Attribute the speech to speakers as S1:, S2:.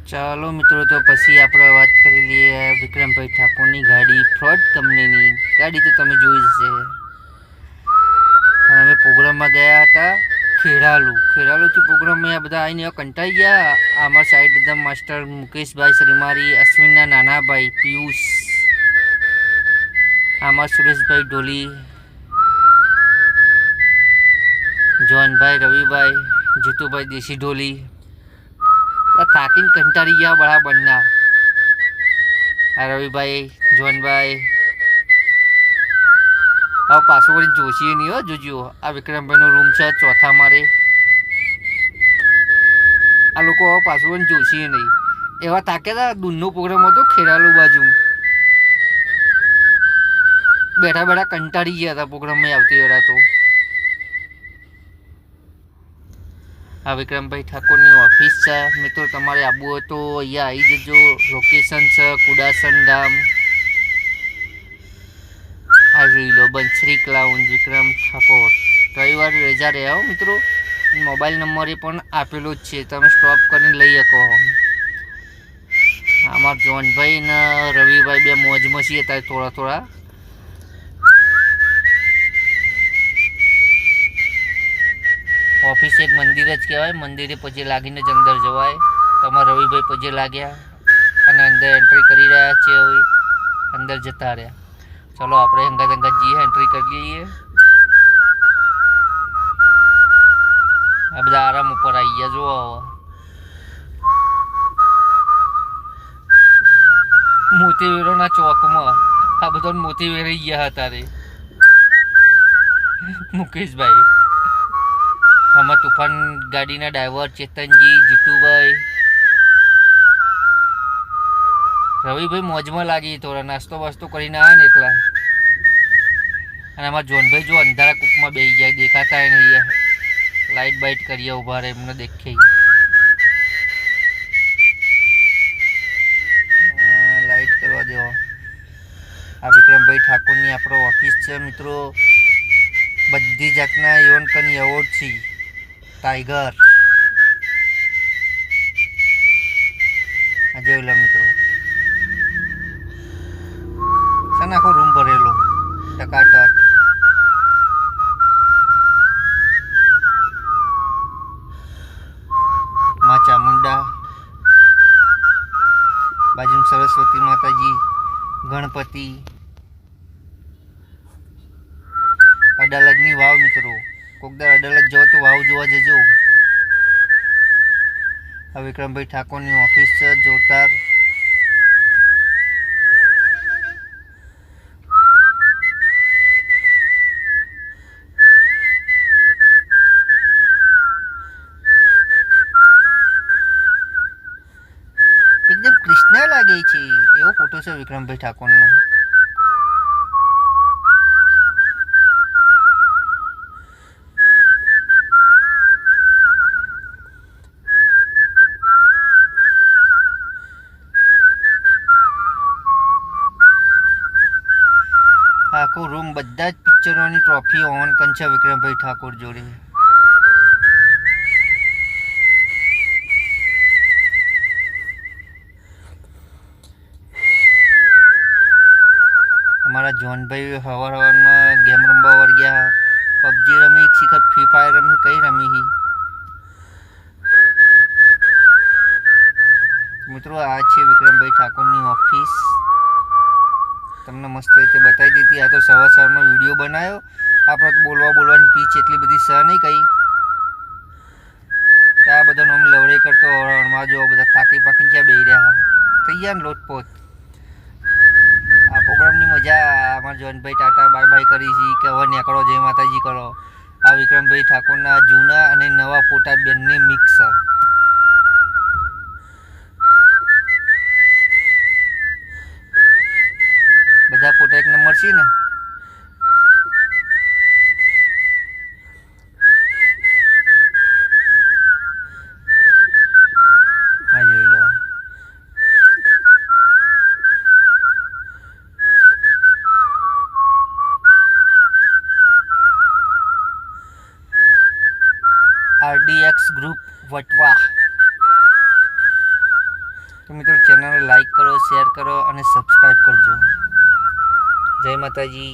S1: ચાલો મિત્રો, તો પછી આપણે વાત કરી લઈએ વિક્રમભાઈ ઠાકોરની ગાડી ફ્રોડ કંપનીની ગાડી. તો તમે જોઈ છે. અમે પ્રોગ્રામમાં ગયા હતા ખેરાલુથી પ્રોગ્રામમાં બધા આવીને કંટાઈ ગયા. આમાં સાઈડ માસ્ટર મુકેશભાઈ શ્રીમારી, અશ્વિનના નાના ભાઈ પિયુષ, આમાં સુરેશભાઈ ઢોલી, જોનભાઈ, રવિભાઈ, જીતુભાઈ દેશી ઢોલી થાકીને કંટાળી ગયા બરાબરના. આ રવિભાઈ, જોનભાઈ હવે પાછું વળી જોશીએ નહીં. જોજો આ વિક્રમભાઈનો રૂમ છે ચોથા મારે. આ લોકો હવે પાછું વળી જોશીએ નહીં. એવા થાક્યા હતા. દૂરનો પ્રોગ્રામ હતો ખેરાલુ બાજુ. બેઠા બેઠા કંટાળી ગયા હતા પ્રોગ્રામમાં આવતી વેળા. તો આ વિક્રમભાઈ ઠાકોરની ઓફિસ છે મિત્રો. તમારે આવવું હોય તો અહીંયા આવી જજો. લોકેશન છે કુડાસન ગામ. આ જોઈ લો, બંસરી ક્લાઉન વિક્રમ ઠાકોર. રવિવારે રજા રહ્યા હો મિત્રો. મોબાઈલ નંબર એ પણ આપેલો જ છે, તમે સ્ટોપ કરીને લઈ શકો. આમાં જોનભાઈ ને રવિભાઈ બે મોજમાં છીએ અત્યારે થોડા. ઓફિસ એક મંદિર જ કહેવાય. મંદિરે પછી લાગીને જ અંદર જવાય. તમારા રવિભાઈ પછી લાગ્યા અને અંદર એન્ટ્રી કરી રહ્યા છે. હવે અંદર જતા રહ્યા. ચલો આપણે હંગાત જઈએ, એન્ટ્રી કરી લઈએ. આ બધા આરામ ઉપર આવી ગયા. જુઓ મોતી વેરોના ચોકમાં આ બધા મોતી વેરાઈ ગયા હતા રે મુકેશભાઈ. આમાં તુફાન ગાડીના ડ્રાઈવર ચેતનજી, જીતુભાઈ, રવિભાઈ મોજમાં લાગી. થોડા નાસ્તો બાસ્તો કરીને આવે ને એટલા. અને આમાં જોનભાઈ જો અંધારા કૂપમાં બેસી જાય, દેખાતા નહીં. લાઇટ બાઇટ કરીએ ઉભા રહે, એમને દેખે. લાઇટ કરવા દેવો. આ વિક્રમભાઈ ઠાકોરની આપણો ઓફિસ છે મિત્રો. બધી જાતના એવન કની એવોર્ડ છે. ટાઈગર આ જોઈ લો મિત્રો. સન આખો રૂમ ભરેલો ટકાટક. માં ચામુંડા, બાજુમાં સરસ્વતી માતાજી, ગણપતિ, અડાલજની વાવ મિત્રો. કોકદાર અડાલજ જાઓ તો વાવ જોવા જજો. આ વિક્રમભાઈ ઠાકોરની ઓફિસ છે જોરદાર. એકદમ કૃષ્ણ લાગે છે એવો ફોટો છે વિક્રમભાઈ ઠાકોરનો. આખો રૂમ બધા જ પિક્ચરોની ટ્રોફી ઓન કન છે વિક્રમભાઈ ઠાકોર જોડે. અમારા જોનભાઈ સવારમાં ગેમ રમવા વળગ્યા. પબજી રમી, શીખર ફ્રી ફાયર રમી, કઈ રમી મિત્રો. આ છે વિક્રમભાઈ ઠાકોરની ઓફિસ. તમને મસ્ત રીતે બતાવી દીધી. આ તો સવારમાં વિડીયો બનાવ્યો. આપણે તો બોલવાની પીચ એટલી બધી સહ નહીં કહી. આ બધા નોમ લવડાઈ કરતો હરણમાં જો બધા થાકી પાકીને ત્યાં બેસી રહ્યા. થઈ ગયા ને લોટપોટ. આ પ્રોગ્રામની મજા. અમારા જોનભાઈ ટાટા બાય બાય કરી છે કે હવે નીકળો, જય માતાજી કરો. આ વિક્રમભાઈ ઠાકોરના જૂના અને નવા ફોટા બંને મિક્સ. બધા ફોટા એક નંબર છે ને. હા જોઈ લો. RDX group Vatva. તો મિત્રો ચેનલને લાઈક કરો, શેર કરો અને સબસ્ક્રાઈબ કરજો. જય માતાજી.